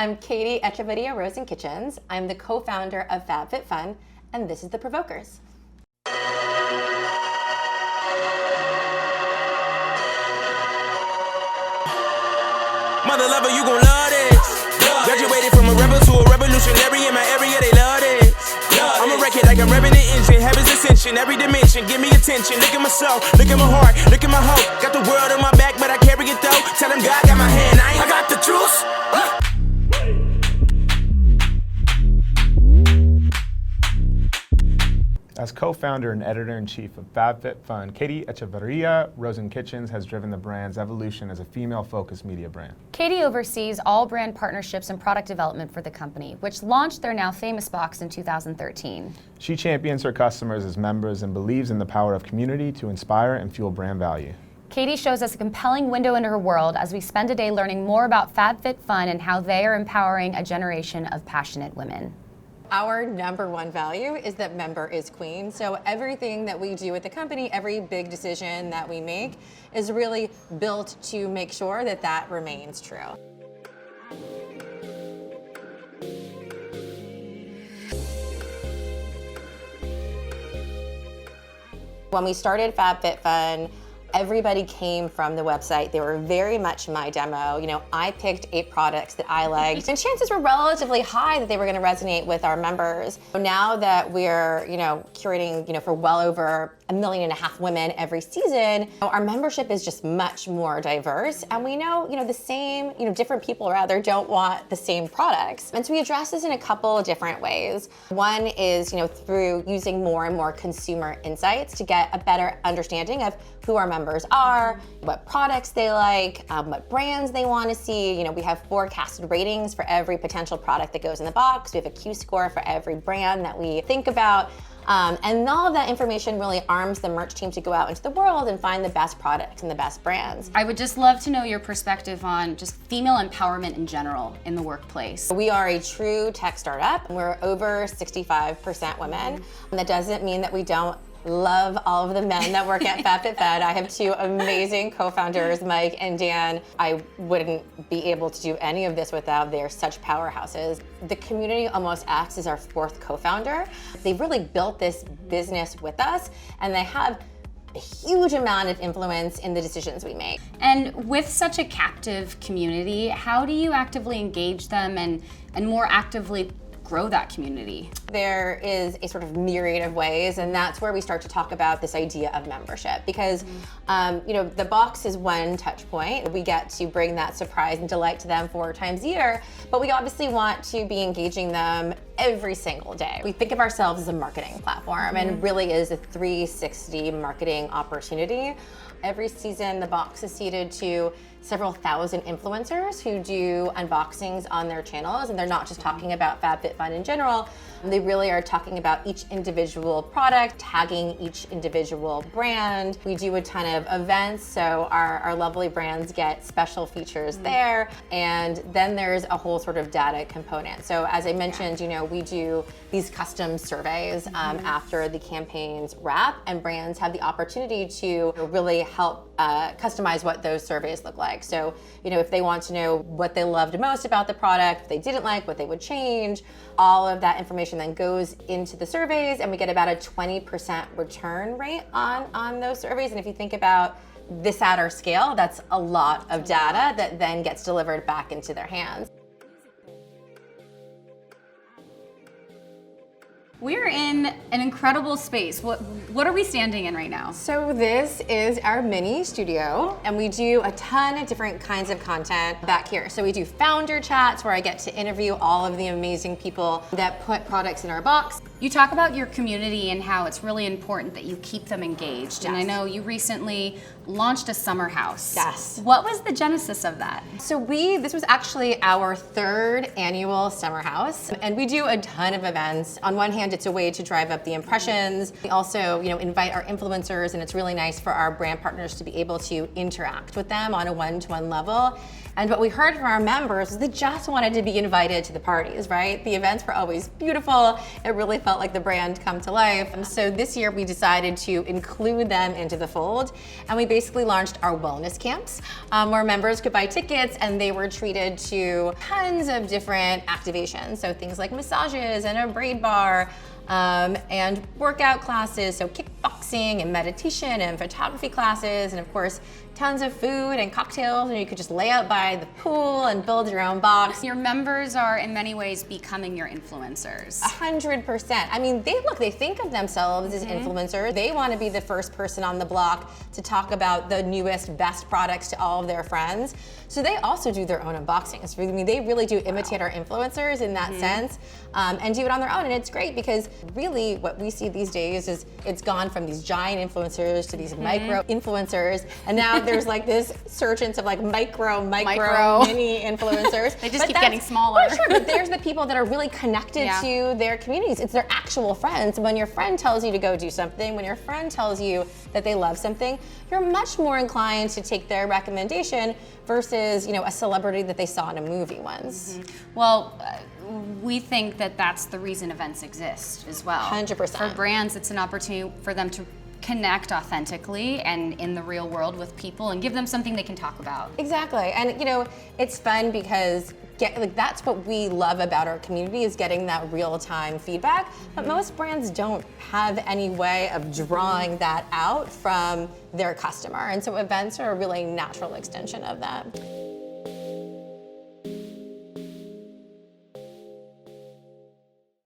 I'm Katie Echevarria Rosen Kitchens. I'm the co-founder of Fab Fit Fun, and this is the Provokers. Mother lover, you gon' love this. Graduated from a rebel to a revolutionary in my area, they love this. I'm a wreck it like I'm revving the engine, heaven's ascension, every dimension, give me attention. Look at my soul, look at my heart, look at my hope. Got the world on my back, but I carry it though. Tell them God got my hand, I got the truth. As co-founder and editor-in-chief of Fab Fit Fun, Katie Echevarria Rosen Kitchens has driven the brand's evolution as a female-focused media brand. Katie oversees all brand partnerships and product development for the company, which launched their now famous box in 2013. She champions her customers as members and believes in the power of community to inspire and fuel brand value. Katie shows us a compelling window into her world as we spend a day learning more about Fab Fit Fun and how they are empowering a generation of passionate women. Our number one value is that member is queen. So everything that we do at the company, every big decision that we make is really built to make sure that that remains true. When we started Fab Fit Fun, everybody came from the website. They were very much my demo. You know, I picked 8 products that I liked, and chances were relatively high that they were going to resonate with our members. Now that we're, curating, for well over 1.5 million women every season, our membership is just much more diverse, and we know, the same, different people rather don't want the same products. And so we address this in a couple of different ways. One is, through using more and more consumer insights to get a better understanding of who our members are, what products they like, what brands they want to see. We have forecasted ratings for every potential product that goes in the box. We have a Q score for every brand that we think about. And all of that information really arms the merch team to go out into the world and find the best products and the best brands. I would just love to know your perspective on just female empowerment in general in the workplace. We are a true tech startup. We're over 65% women. And that doesn't mean that we don't love all of the men that work at Fab Fit Fun. I have 2 amazing co-founders, Mike and Dan. I wouldn't be able to do any of this without they're such powerhouses. The community almost acts as our 4th co-founder. They've really built this business with us, and they have a huge amount of influence in the decisions we make. And with such a captive community, how do you actively engage them and more actively grow that community? There is a sort of myriad of ways, and that's where we start to talk about this idea of membership, because the box is one touch point. We get to bring that surprise and delight to them 4 times a year, but we obviously want to be engaging them every single day. We think of ourselves as a marketing platform, and really is a 360 marketing opportunity. Every season, the box is seeded to several thousand influencers who do unboxings on their channels, and they're not just talking about Fab Fit Fun in general. They really are talking about each individual product, tagging each individual brand. We do a ton of events, so our lovely brands get special features there. And then there's a whole sort of data component. So as I mentioned, we do these custom surveys after the campaigns wrap, and brands have the opportunity to really help customize what those surveys look like. So, if they want to know what they loved most about the product, if they didn't like, what they would change, all of that information then goes into the surveys, and we get about a 20% return rate on those surveys. And if you think about this at our scale, that's a lot of data that then gets delivered back into their hands. We're in an incredible space. What are we standing in right now? So this is our mini studio, and we do a ton of different kinds of content back here. So we do founder chats where I get to interview all of the amazing people that put products in our box. You talk about your community and how it's really important that you keep them engaged. Yes. And I know you recently launched a summer house. Yes. What was the genesis of that? So this was actually our 3rd annual summer house, and we do a ton of events. On one hand, it's a way to drive up the impressions. We also, invite our influencers, and it's really nice for our brand partners to be able to interact with them on a one-to-one level. And what we heard from our members was they just wanted to be invited to the parties, right? The events were always beautiful. It really felt felt like the brand come to life. And so this year we decided to include them into the fold, and we basically launched our wellness camps, where members could buy tickets and they were treated to tons of different activations. So things like massages and a braid bar, and workout classes, so kickboxing and meditation and photography classes, and of course, tons of food and cocktails, and you could just lay out by the pool and build your own box. Your members are in many ways becoming your influencers. 100%. I mean, they think of themselves as influencers. They want to be the first person on the block to talk about the newest, best products to all of their friends. So they also do their own unboxings. I mean, they really do imitate our influencers in that sense, and do it on their own. And it's great because really what we see these days is it's gone from these giant influencers to these micro influencers, and now there's like this surgence of like micro mini influencers. They just keep getting smaller. For sure, but there's the people that are really connected to their communities. It's their actual friends. When your friend tells you to go do something, when your friend tells you that they love something, you're much more inclined to take their recommendation versus, you know, a celebrity that they saw in a movie once. Well, we think that that's the reason events exist as well. 100%. For brands, it's an opportunity for them to connect authentically and in the real world with people and give them something they can talk about. Exactly, and you know, it's fun because that's what we love about our community is getting that real-time feedback, but most brands don't have any way of drawing that out from their customer, and so events are a really natural extension of that.